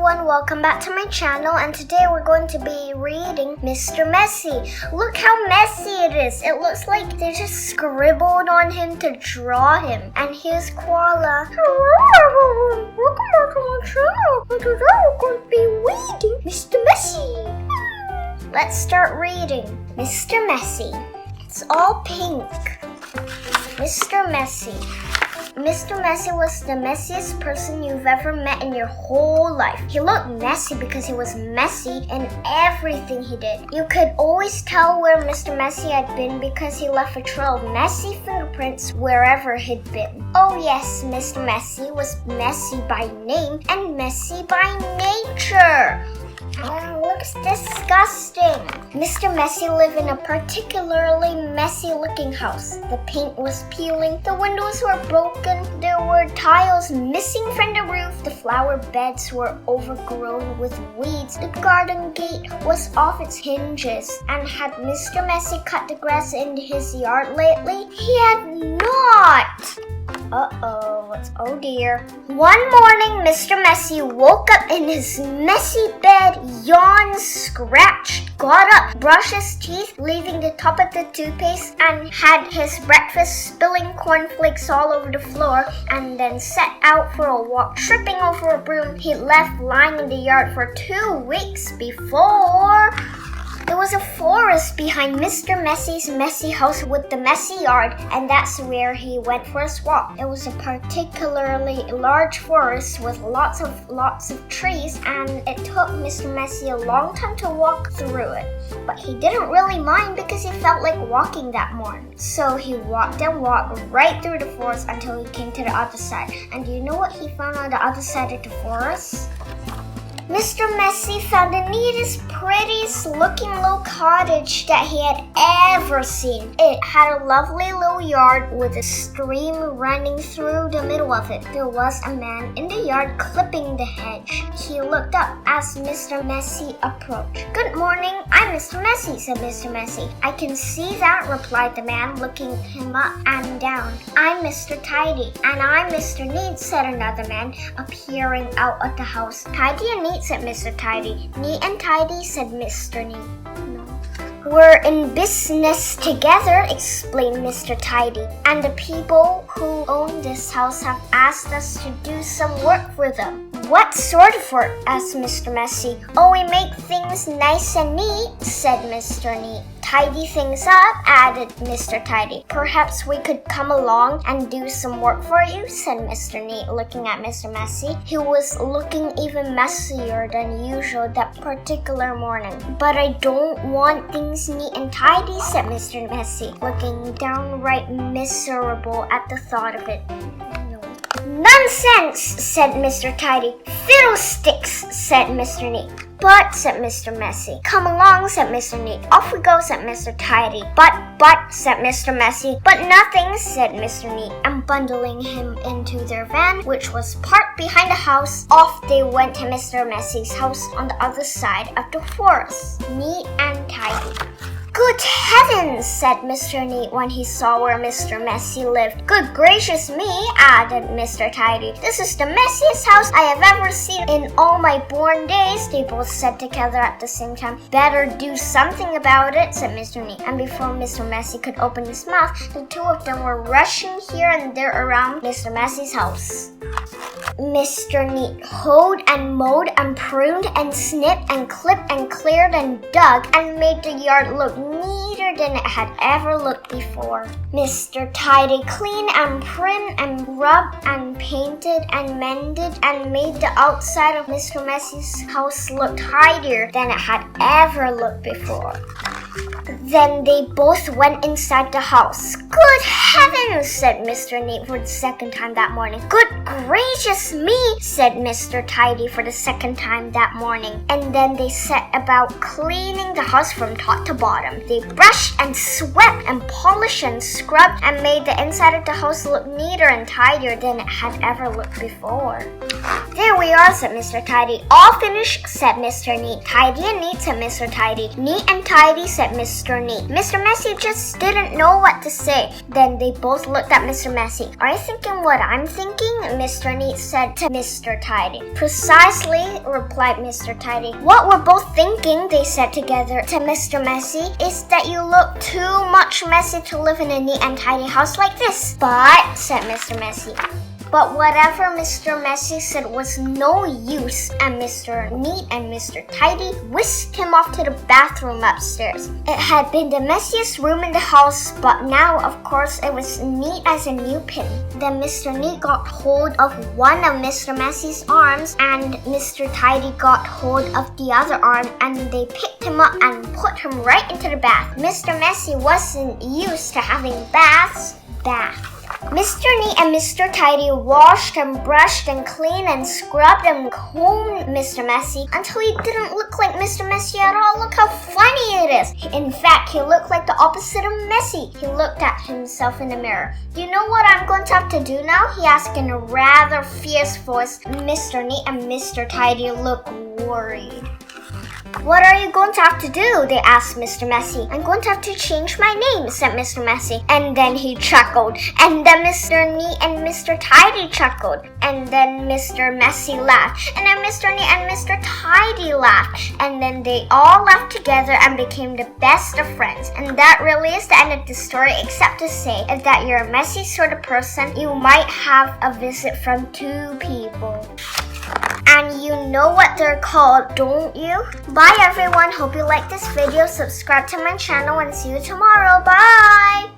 everyone, welcome back to my channel, and today we're going to be reading Mr. Messy. Look how messy it is. It looks like they just scribbled on him to draw him. And here's Koala. Hello everyone, welcome back to my channel, and today we're going to be reading Mr. Messy. Let's start reading Mr. Messy. It's all pink. Mr. Messy. Mr. Messy was the messiest person you've ever met in your whole life. He looked messy because he was messy in everything he did. You could always tell where Mr. Messy had been because he left a trail of messy fingerprints wherever he'd been. Oh yes, Mr. Messy was messy by name and messy by nature. Looks disgusting. Mr. Messy lived in a particularly messy-looking house. The paint was peeling, the windows were broken, there were tiles missing from the roof, the flower beds were overgrown with weeds, the garden gate was off its hinges. And had Mr. Messy cut the grass in his yard lately? He had not! Oh dear. One morning, Mr. Messy woke up in his messy bed, yawned, scratched, got up, brushed his teeth, leaving the top of the toothpaste, and had his breakfast, spilling cornflakes all over the floor, and then set out for a walk, tripping over a broom he'd left lying in the yard for 2 weeks before. There was a forest behind Mr. Messy's messy house with the messy yard, and that's where he went for his walk. It was a particularly large forest with lots of trees, and it took Mr. Messy a long time to walk through it. But he didn't really mind because he felt like walking that morning. So he walked and walked right through the forest until he came to the other side. And do you know what he found on the other side of the forest? Mr. Messy found the neatest, prettiest looking little cottage that he had ever seen. It had a lovely little yard with a stream running through the middle of it. There was a man in the yard clipping the hedge. He looked up as Mr. Messy approached. "Good morning, I'm Mr. Messy," said Mr. Messy. "I can see that," replied the man, looking him up and down. "I'm Mr. Tidy." "And I'm Mr. Neat," said another man, appearing out of the house. "Tidy and Neat," said Mr. Tidy. "Neat and Tidy," said Mr. Neat. "We're in business together," explained Mr. Tidy. "And the people who own this house have asked us to do some work for them." "What sort of work?" asked Mr. Messy. "Oh, we make things nice and neat," said Mr. Neat. "Tidy things up," added Mr. Tidy. "Perhaps we could come along and do some work for you," said Mr. Neat, looking at Mr. Messy. He was looking even messier than usual that particular morning. "But I don't want things neat and tidy," said Mr. Messy, looking downright miserable at the thought of it. "Nonsense," said Mr. Tidy. "Fiddlesticks," said Mr. Neat. "But," said Mr. Messy. "Come along," said Mr. Neat. "Off we go," said Mr. Tidy. But, said Mr. Messy. "But nothing," said Mr. Neat. And bundling him into their van, which was parked behind the house, off they went to Mr. Messy's house on the other side of the forest. Neat and tidy. "Good heavens," said Mr. Neat when he saw where Mr. Messy lived. "Good gracious me," added Mr. Tidy. "This is the messiest house I have ever seen in all my born days," they both said together at the same time. "Better do something about it," said Mr. Neat. And before Mr. Messy could open his mouth, the two of them were rushing here and there around Mr. Messy's house. Mr. Neat hoed and mowed and pruned and snipped and clipped and cleared and dug and made the yard look neater than it had ever looked before. Mr. Tidy cleaned and primed and rubbed and painted and mended and made the outside of Mr. Messy's house look tidier than it had ever looked before. Then they both went inside the house. "Good heavens," said Mr. Neat for the second time that morning. "Good gracious me," said Mr. Tidy for the second time that morning. And then they set about cleaning the house from top to bottom. They brushed and swept and polished and scrubbed and made the inside of the house look neater and tidier than it had ever looked before. "There we are," said Mr. Tidy. "All finished," said Mr. Neat. "Tidy and Neat," said Mr. Tidy. "Neat and tidy," said said Mr. Neat. Mr. Messy just didn't know what to say. Then they both looked at Mr. Messy. Are you thinking what I'm thinking? Mr. Neat said to Mr. Tidy. Precisely, replied Mr. Tidy. What we're both thinking, they said together to Mr. Messy, is that you look too much messy to live in a neat and tidy house like this. But, said Mr. Messy. But whatever Mr. Messy said was no use, and Mr. Neat and Mr. Tidy whisked him off to the bathroom upstairs. It had been the messiest room in the house, but now, of course, it was neat as a new pin. Then Mr. Neat got hold of one of Mr. Messy's arms, and Mr. Tidy got hold of the other arm, and they picked him up and put him right into the bath. Mr. Messy wasn't used to having baths. Mr. Neat and Mr. Tidy washed and brushed and cleaned and scrubbed and combed Mr. Messy until he didn't look like Mr. Messy at all. Look how funny it is. In fact, he looked like the opposite of messy. He looked at himself in the mirror. Do you know what I'm going to have to do now? He asked in a rather fierce voice. Mr. Neat and Mr. Tidy looked worried. What are you going to have to do? They asked Mr. Messy. I'm going to have to change my name, said Mr. Messy. And then he chuckled. And then Mr. Neat and Mr. Tidy chuckled. And then Mr. Messy laughed. And then Mr. Neat and Mr. Tidy laughed. And then they all laughed together and became the best of friends. And that really is the end of the story, except to say if that you're a messy sort of person, you might have a visit from two people. And you know what they're called, don't you? Bye everyone, hope you like this video, subscribe to my channel and see you tomorrow, bye!